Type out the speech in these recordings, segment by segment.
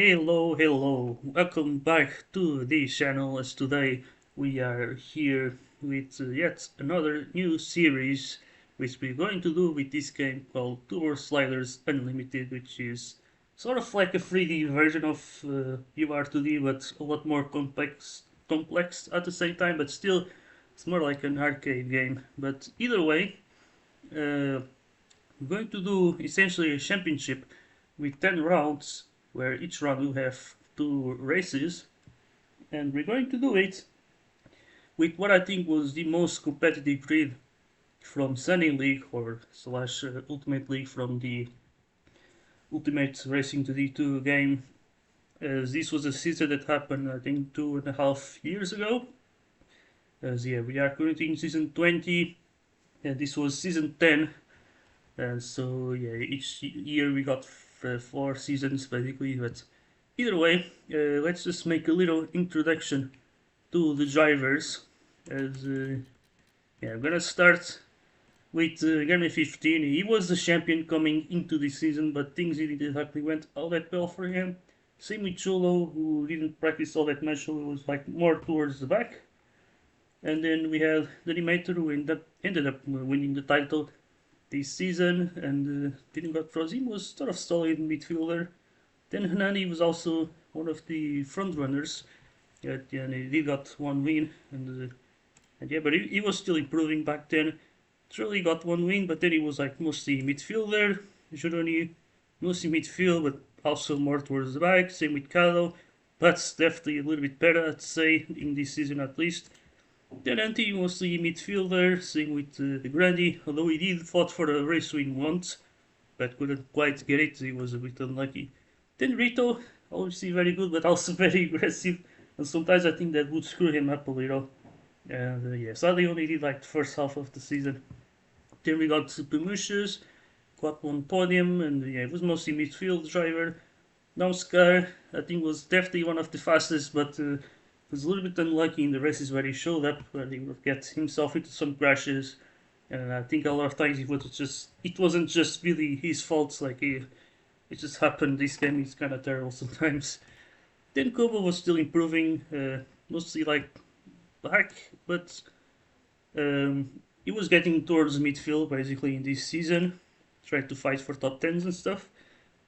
Hello, welcome back to this channel as today we are here with yet another new series which we're going to do with this game called Tour Sliders Unlimited, which is sort of like a 3D version of UR2D but a lot more complex at the same time, but still it's more like an arcade game. But either way, uh, we're going to do essentially a championship with 10 rounds, where each round will have two races, and we're going to do it with what I think was the most competitive grid from Sunny League or slash Ultimate League from the Ultimate Racing to D2 game. As this was a season that happened, I think, 2.5 years ago. As yeah, we are currently in season 20, and this was season 10. And so yeah, each year we got 4 seasons basically. But either way, let's just make a little introduction to the drivers. As yeah, I'm gonna start with Gary 15. He was the champion coming into this season, but things didn't exactly went all that well for him. Same with Cholo, who didn't practice all that much, so it was like more towards the back. And then we had the Animator, who ended up winning the title this season, and didn't got Frozim was sort of solid midfielder. Then Hanani was also one of the front runners. Yeah, and he did got one win, and yeah, but he was still improving back then. Truly got one win, but then he was like mostly midfielder. Juroni mostly midfield, but also more towards the back. Same with Kado, but definitely a little bit better, I'd say, in this season at least. Then Anti mostly midfielder, same with the Grandi, although he did fought for a race win once, but couldn't quite get it, he was a bit unlucky. Then Rito, obviously very good, but also very aggressive, and sometimes I think that would screw him up a little. And yeah, sadly only did like the first half of the season. Then we got Supermushus, got one podium, and yeah, it was mostly midfield driver. Now Scar, I think, was definitely one of the fastest, but was a little bit unlucky in the races where he showed up, where he would get himself into some crashes. And I think a lot of times it wasn't just really his fault. Like it just happened. This game is kind of terrible sometimes. Then Kobo was still improving, mostly like back, but um, he was getting towards midfield basically in this season, trying to fight for top tens and stuff.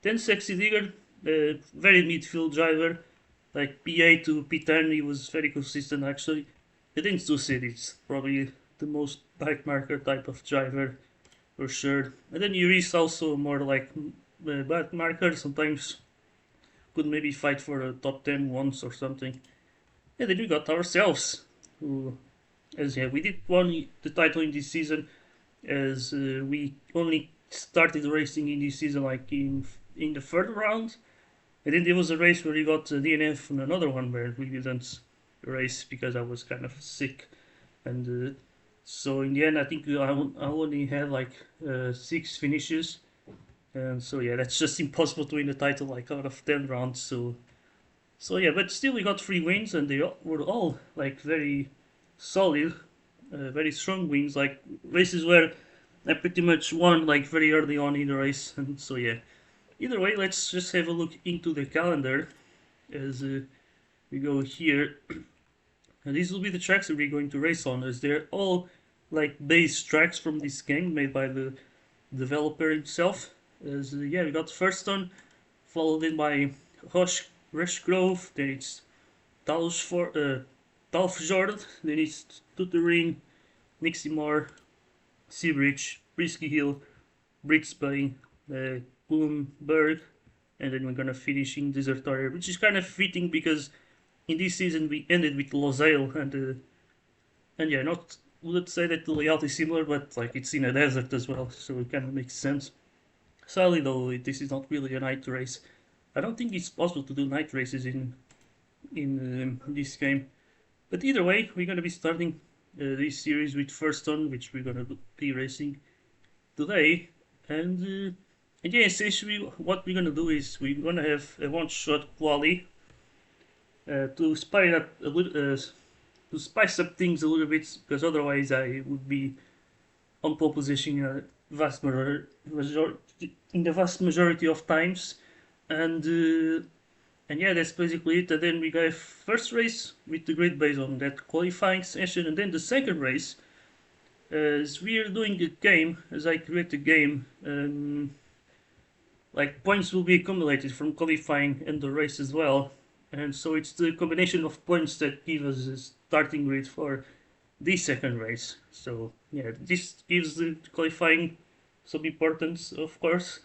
Then Sexy Digger, very midfield driver, like P8 to P10, he was very consistent actually. I think Suicide is probably the most bike marker type of driver for sure. And then Yuris also more like bike marker, sometimes could maybe fight for a top 10 once or something. And then we got ourselves, who, as yeah, we did won the title in this season, as we only started racing in this season like in the third round. And then there was a race where he got a DNF and another one where we didn't race because I was kind of sick. And so in the end, I think I only had like 6 finishes. And so yeah, that's just impossible to win the title like out of 10 rounds. So yeah, but still we got 3 wins, and they were all like very solid, very strong wins, like races where I pretty much won like very early on in the race. And so yeah, either way, let's just have a look into the calendar as we go here. And these will be the tracks that we're going to race on, as they're all like base tracks from this game made by the developer himself. As yeah, we got Firston, followed in by Rush Grove, then it's Talfjord, then it's Tuttering, Niximore, Seabridge, Brisky Hill, Brits Bay, Bloomberg, and then we're gonna finish in Desertorier, which is kind of fitting because in this season we ended with Losail, and yeah, not let's say that the layout is similar, but like it's in a desert as well, so it kind of makes sense. Sadly though, this is not really a night race. I don't think it's possible to do night races in this game. But either way, we're gonna be starting this series with Firston, which we're gonna be racing today, and yeah, essentially what we're gonna do is we're gonna have a one-shot quali to spice up a little, to spice up things a little bit, because otherwise I would be on pole position in the vast majority of times, and And yeah, that's basically it. And then we got first race with the grid based on that qualifying session, and then the second race, as we are doing a game, as I create a game, like points will be accumulated from qualifying and the race as well. And so it's the combination of points that give us a starting grid for the second race. So yeah, this gives the qualifying some importance, of course.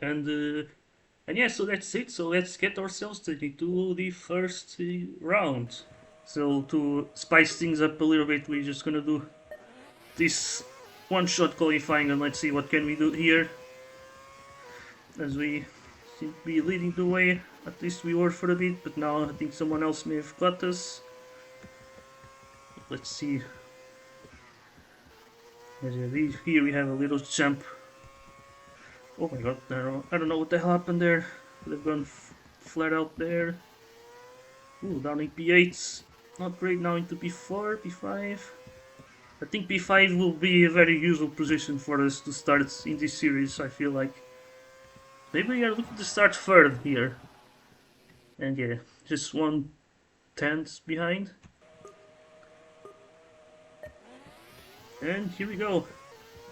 And yeah, so that's it. So let's get ourselves ready to the first round. So to spice things up a little bit, we're just gonna do this one-shot qualifying, and let's see what can we do here. As we seem to be leading the way, at least we were for a bit, but now I think someone else may have got us. Let's see. Here we have a little jump. Oh my god, I don't know what the hell happened there. They've gone flat out there. Ooh, down in P8. Not great now into P4, P5. I think P5 will be a very useful position for us to start in this series, I feel like. Maybe we are looking to start third here. And yeah, just 1/10 behind. And here we go.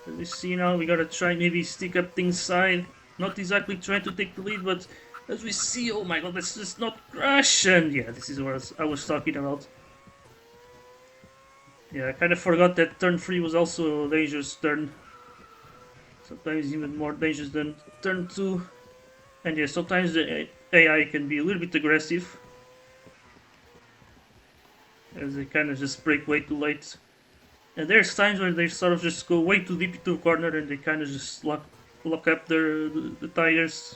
As we see now, we gotta try maybe stick up things side. Not exactly trying to take the lead, but as we see, oh my god, let's just not crash. And yeah, this is what I was talking about. Yeah, I kind of forgot that turn 3 was also a dangerous turn. Sometimes even more dangerous than turn 2. And yeah, sometimes the AI can be a little bit aggressive, as they kind of just brake way too late. And there's times where they sort of just go way too deep into a corner and they kind of just lock up the tires.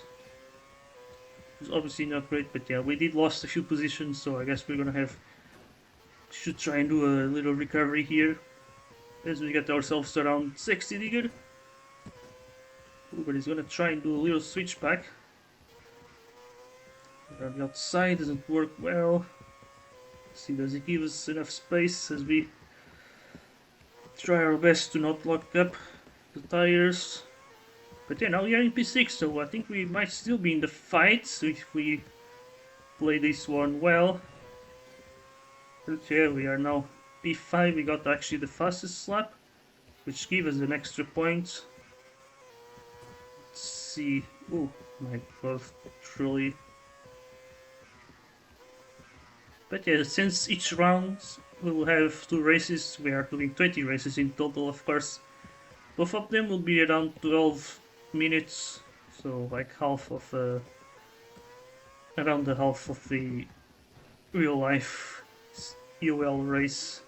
It's obviously not great, but yeah, we did lost a few positions, so I guess we're gonna should try and do a little recovery here as we get ourselves around 60 digger. But he's gonna try and do a little switchback. On the outside doesn't work well. Let's see, does it give us enough space as we try our best to not lock up the tires? But yeah, now we are in P6, so I think we might still be in the fight if we play this one well. But yeah, we are now P5. We got actually the fastest lap, which gives us an extra point. Let's see. Oh my god, truly. But yeah, since each round we will have 2 races, we are doing 20 races in total, of course. Both of them will be around 12 minutes, so like half of around the half of the real life UL race.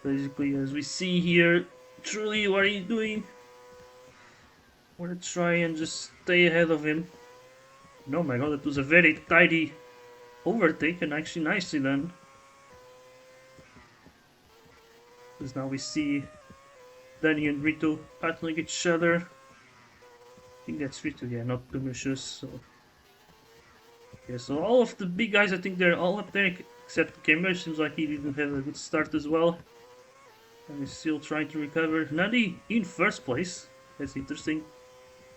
Basically, as we see here, truly, what are you doing? I want to try and just stay ahead of him. Oh my god, that was a very tidy overtake and actually nicely done. Because now we see Danny and Rito battling each other. I think that's Rito, yeah, not Domitius. So yeah, so all of the big guys, I think they're all up there except Kimber. Seems like he didn't have a good start as well. And he's still trying to recover. Nandi in first place. That's interesting.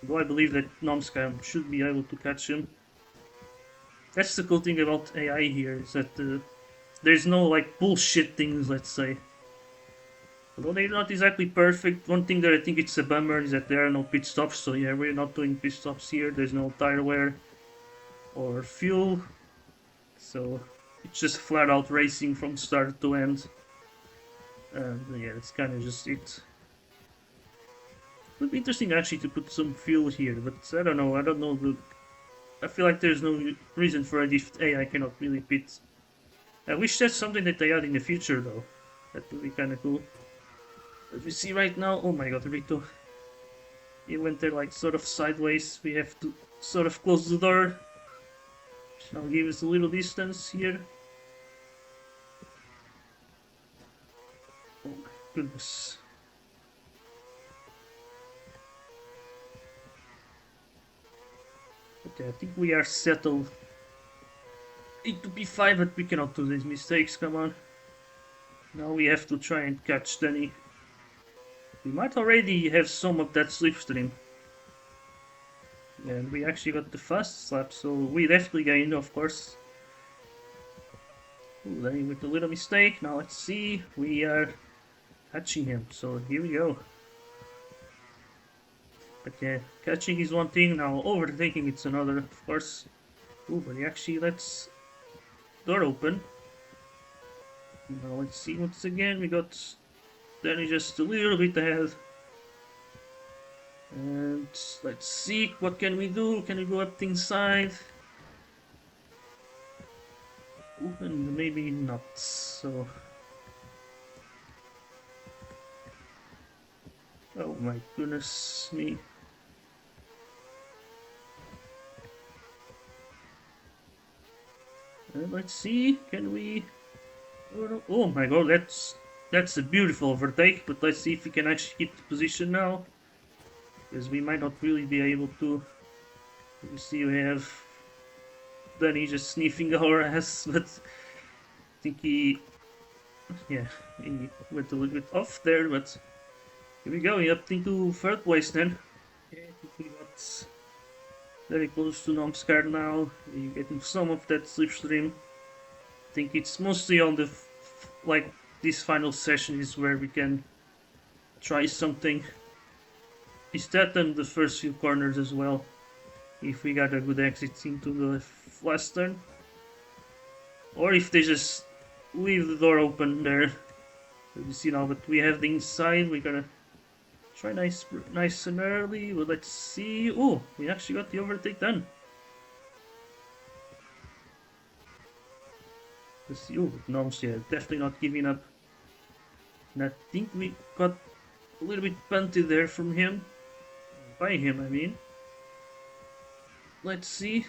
Though I believe that Nomscam should be able to catch him. That's the cool thing about AI here, is that there's no like bullshit things, let's say. Although they're not exactly perfect, one thing that I think it's a bummer is that there are no pit stops, so yeah, we're not doing pit stops here, there's no tire wear or fuel, so it's just flat out racing from start to end. And yeah, that's kind of just it. It would be interesting actually to put some fuel here, but I don't know, I feel like there's no reason for it if AI cannot really pit. I wish that's something that they add in the future though. That would be kinda cool. As we see right now, oh my god, Rito. He went there like sort of sideways. We have to sort of close the door. Which now give us a little distance here. Oh my goodness. Okay, I think we are settled into P5, but we cannot do these mistakes, come on. Now we have to try and catch Danny. We might already have some of that slipstream. And we actually got the fast slap, so we definitely gained, of course. Ooh, then with a little mistake. Now let's see. We are catching him, so here we go. But yeah, catching is one thing, now overtaking it's another, of course. Ooh, but he actually lets door open. Now let's see once again, we got Danny just a little bit ahead. And let's see, what can we do? Can we go up the inside? Ooh, and maybe not, so... Oh my goodness me. Let's see, can we... Oh my god, that's a beautiful overtake, but let's see if we can actually keep the position now. Because we might not really be able to. You see we have Danny just sniffing our ass, but I think he went a little bit off there, but here we go, he upped into third place then. Okay, I think we got very close to Nomscar now. We're getting some of that slipstream. I think it's mostly on the like this final session is where we can try something. Is that and the first few corners as well, if we got a good exit into the last turn. Or if they just leave the door open there. You see now, but we have the inside, we gotta try nice and early, but let's see. Oh, we actually got the overtake done. Let's see. Oh, Gnomes, yeah, definitely not giving up. And I think we got a little bit punted there from him. By him, I mean. Let's see.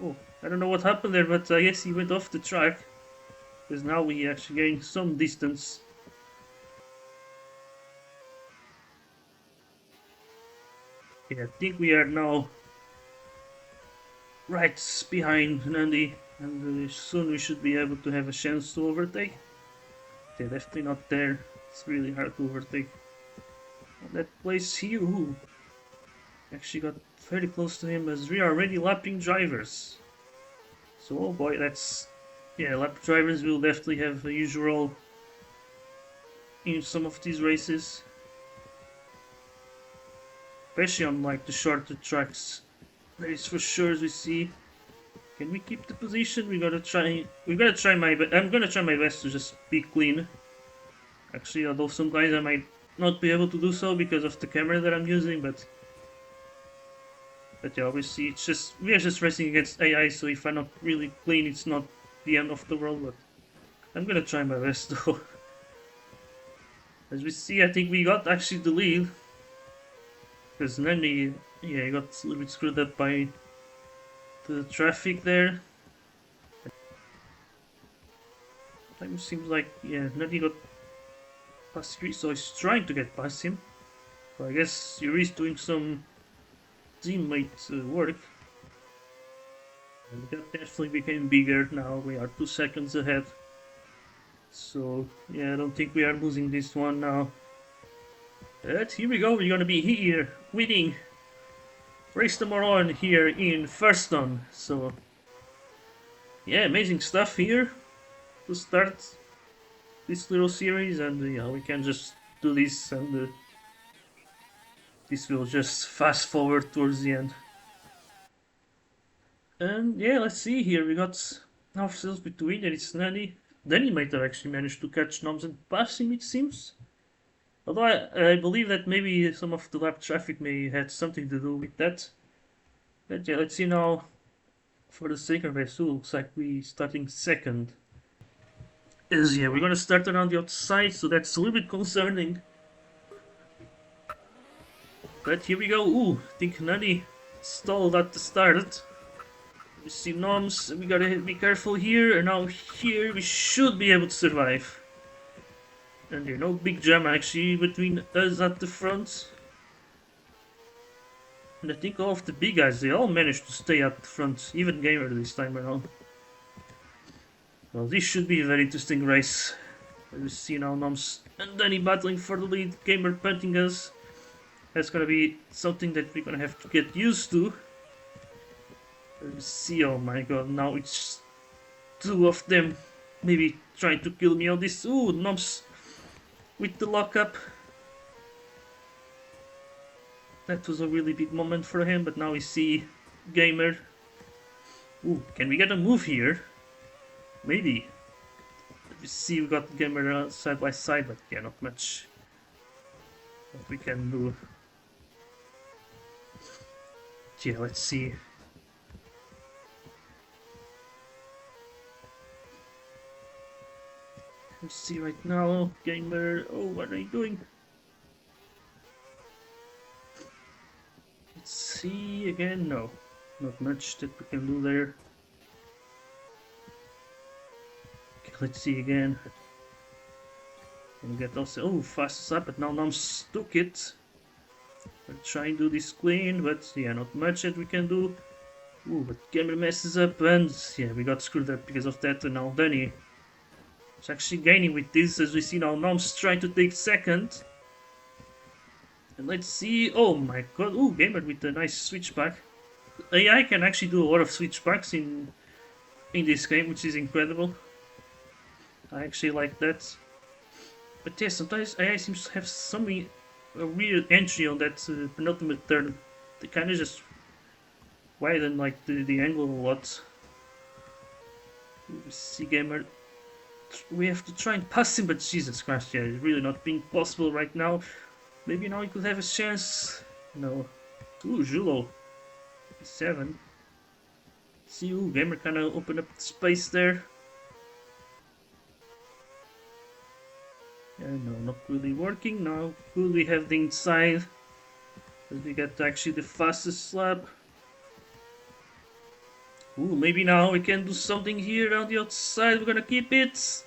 Oh, I don't know what happened there, but I guess he went off the track. Because now we actually gained some distance. Yeah, I think we are now right behind Nandi, and soon we should be able to have a chance to overtake. They're definitely not there. It's really hard to overtake. That place here, ooh, actually got very close to him as we are already lapping drivers. So, oh boy, that's... Yeah, lap drivers will definitely have a usual role in some of these races. Especially on like the shorter tracks. That is for sure, as we see. Can we keep the position? We gotta try my best. I'm gonna try my best to just be clean. Actually, although sometimes I might not be able to do so because of the camera that I'm using, but yeah, obviously it's just we are just racing against AI, so if I'm not really clean, it's not the end of the world. But I'm gonna try my best though. As we see, I think we got actually the lead, because Nanny, yeah, he got a little bit screwed up by the traffic there. Time seems like, yeah, Nanny got past Yuri, so he's trying to get past him. So I guess Yuri's doing some teammate work. And that definitely became bigger now. We are 2 seconds ahead. So yeah, I don't think we are losing this one now. But here we go, we're gonna be here winning Race number 1 here in Firston. So yeah, amazing stuff here to start this little series, and yeah, we can just do this, and this will just fast forward towards the end. And yeah, let's see here, we got ourselves between, and it's Nanny. Danny might have actually managed to catch Noms and pass him, it seems. Although I believe that maybe some of the lap traffic may had something to do with that. But yeah, let's see now for the second race. So looks like we starting second. As yeah, we're gonna start around the outside, so that's a little bit concerning. But here we go. Ooh, I think Nani stalled at the start. We see Noms, we gotta be careful here, and now here we should be able to survive. And there's no big jam actually between us at the front. And I think all of the big guys, they all managed to stay at the front, even Gamer this time around. Well, this should be a very interesting race. We see now Noms and Danny battling for the lead, Gamer punting us. That's gonna be something that we're gonna have to get used to. Let's see, oh my god, now it's two of them maybe trying to kill me on this. Ooh, Noms with the lockup. That was a really big moment for him, but now we see Gamer. Ooh, can we get a move here? Maybe. You see, we got Gamer side by side, but yeah, not much what we can do. Yeah, let's see. Let's see right now, Gamer. Oh, what are you doing? Let's see again. No, not much that we can do there. Okay, let's see again. And get also, oh, fast up, but now Noms took it. I'll try and do this clean, but yeah, not much that we can do. Ooh, but Gamer messes up, and yeah, we got screwed up because of that, and now Danny is actually gaining with this, as we see now Noms trying to take second. And let's see, oh my god, ooh, Gamer with a nice switchback. AI can actually do a lot of switchbacks in this game, which is incredible. I actually like that. But yeah, sometimes AI seems to have a weird entry on that penultimate turn. They kind of just widen like the angle a lot. See Gamer, we have to try and pass him, but Jesus Christ, yeah, it's really not being possible right now. Maybe now he could have a chance. No. Ooh, Julo. 7. See, ooh, Gamer kind of opened up the space there. Yeah, no, not really working. Now, could we have the inside? As we get actually the fastest slab. Ooh, maybe now we can do something here on the outside. We're gonna keep it.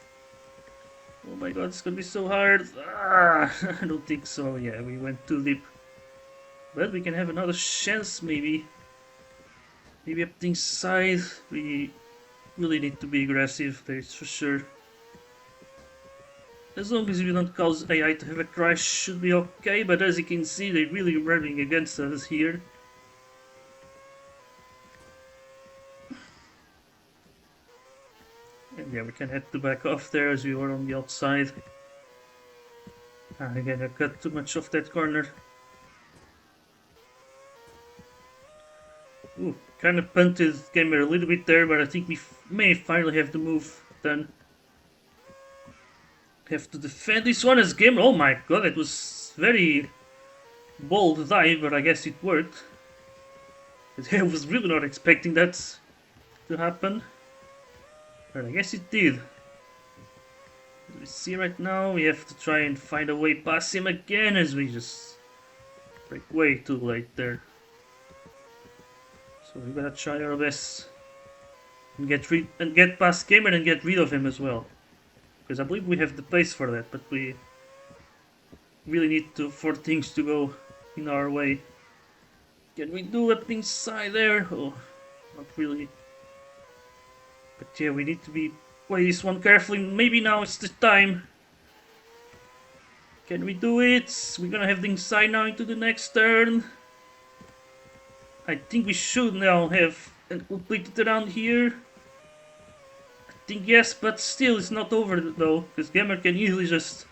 Oh my god, it's gonna be so hard. Ah, I don't think so. Yeah, we went too deep. But we can have another chance, maybe. Maybe up the inside. We really need to be aggressive, that's for sure. As long as we don't cause AI to have a crash, should be okay. But as you can see, they're really running against us here. And yeah, we can head to back off there as we were on the outside. Again, I cut too much off that corner. Ooh, kind of punted Gamer a little bit there, but I think we may finally have the move done. Have to defend this one as Gamer. Oh my god, it was very bold dive, but I guess it worked. I was really not expecting that to happen. But I guess it did. As we see right now, we have to try and find a way past him again as we just break way too late there. So we gotta try our best and get past Gamer and get rid of him as well. Because I believe we have the pace for that, but we really need for things to go in our way. Can we do up inside there? Oh, not really. But yeah, we need to play this one carefully. Maybe now it's the time. Can we do it? We're gonna have the inside now into the next turn. I think we should now have completed around here. I think yes, but still it's not over though, because Gamer can easily just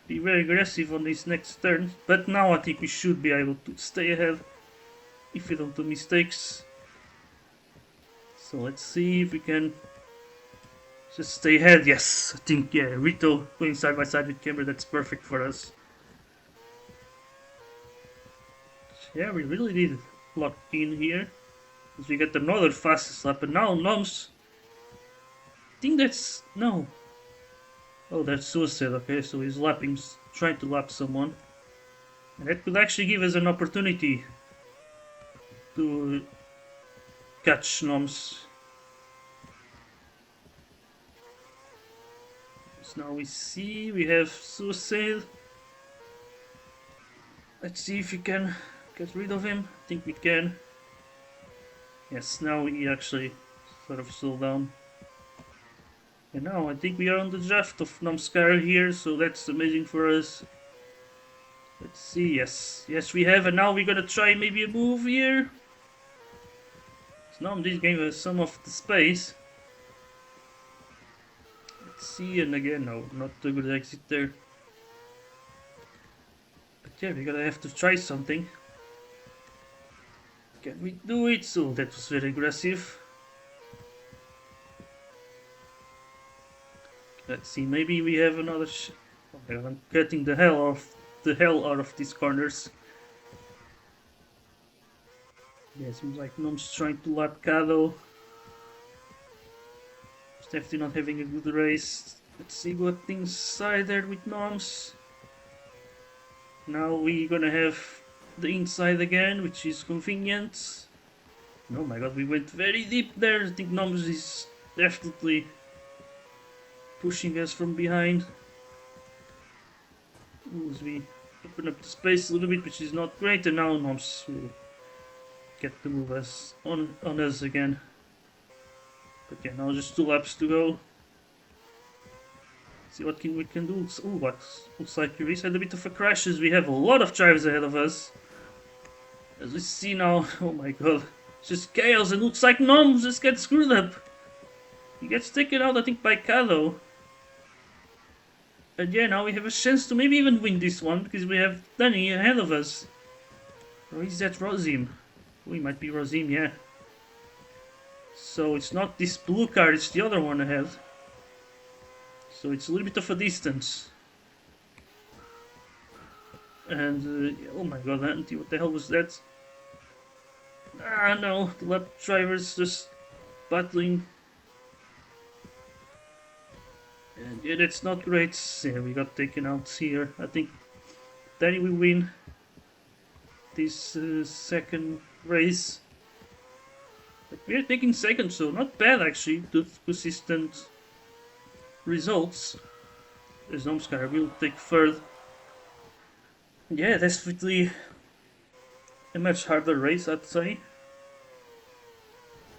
be very aggressive on this next turn. But now I think we should be able to stay ahead if we don't do mistakes. So let's see if we can just stay ahead. Yes, I think, yeah, Rito going side by side with Gamer, that's perfect for us. Yeah, we really did lock in here. As we get another fast slap, and now Noms. I think that's. No. Oh, that's suicide. Okay, so he's trying to lap someone. And that could actually give us an opportunity to catch Noms. So now we see we have suicide. Let's see if we can get rid of him. I think we can. Yes, now we actually sort of slow down. And now I think we are on the draft of Namskar here, so that's amazing for us. Let's see. Yes, yes, we have, and now we're gonna try maybe a move here. So now this gave us some of the space. Let's see, and again, no, not a good exit there. But yeah, we're gonna have to try something. Can we do it? So that was very aggressive. Let's see, maybe we have another. Oh my god, I'm getting the hell out of these corners. Yeah, seems like Nom's trying to lap Kado. Definitely not having a good race. Let's see what inside there with Noms. Now we're gonna have the inside again, which is convenient. Oh my god, we went very deep there. I think Noms is definitely pushing us from behind. Ooh, as we open up the space a little bit, which is not great, and now Noms will get to move us on us again. But yeah, now just 2 laps to go. See what we can do. Ooh, what looks like we had a bit of a crash as we have a lot of drivers ahead of us. As we see now, oh my god, it's just chaos and looks like Noms just get screwed up. He gets taken out, I think, by Kado. And yeah, now we have a chance to maybe even win this one because we have Danny ahead of us. Or is that Rosim? Oh, he might be Rosim, yeah. So it's not this blue car, it's the other one ahead. So it's a little bit of a distance. And oh my god, Auntie, what the hell was that? Ah no, the lap drivers just battling. And yeah, that's not great. Yeah, we got taken out here. I think Danny will win this second race. But we are taking second, so not bad actually. Good, consistent results. As Nomskar will take third. Yeah, definitely a much harder race, I'd say.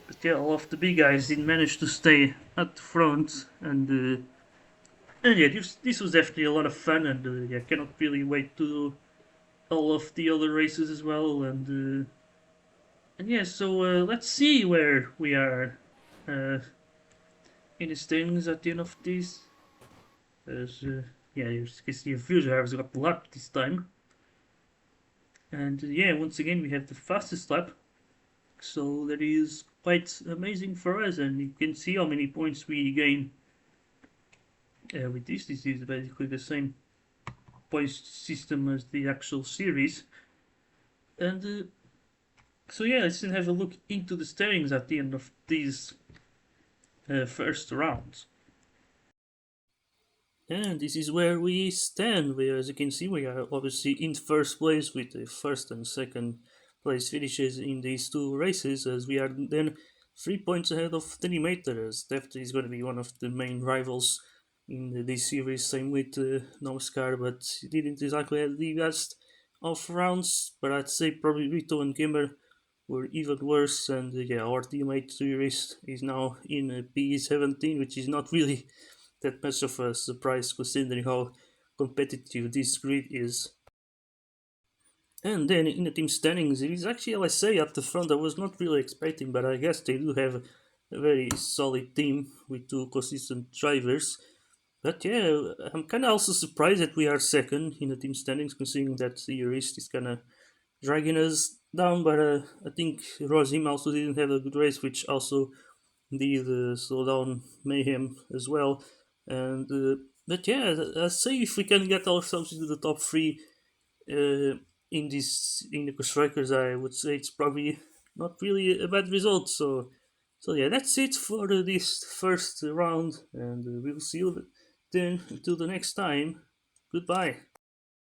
But yeah, all of the big guys didn't manage to stay at the front, and yeah, this was definitely a lot of fun, and yeah, cannot really wait to do all of the other races as well, and yeah, so let's see where we are uh, in the standings at the end of this. As yeah, you can see a few drivers got the lap this time, and yeah, once again we have the fastest lap. So that is quite amazing for us, and you can see how many points we gain with this. This is basically the same point system as the actual series. And so yeah, let's then have a look into the standings at the end of these first rounds. And this is where we stand. As you can see, we are obviously in first place with the first and second place finishes in these two races, as we are then 3 points ahead of Tenimator, as definitely is going to be one of the main rivals in this series. Same with Nomskar, but he didn't exactly have the best of rounds. But I'd say probably Rito and Kimber were even worse. And yeah, our teammate Tourist is now in P17, which is not really that much of a surprise considering how competitive this grid is. And then in the team standings, it is actually LSA at the front. I was not really expecting, but I guess they do have a very solid team with two consistent drivers. But yeah, I'm kind of also surprised that we are second in the team standings, considering that the Eurist is kind of dragging us down. But I think Rosim also didn't have a good race, which also did slow down Mayhem as well. And but yeah, I say if we can get ourselves into the top three uh, in the strikers, I would say it's probably not really a bad result. So yeah, that's it for this first round, and we'll see you then until the next time. Goodbye.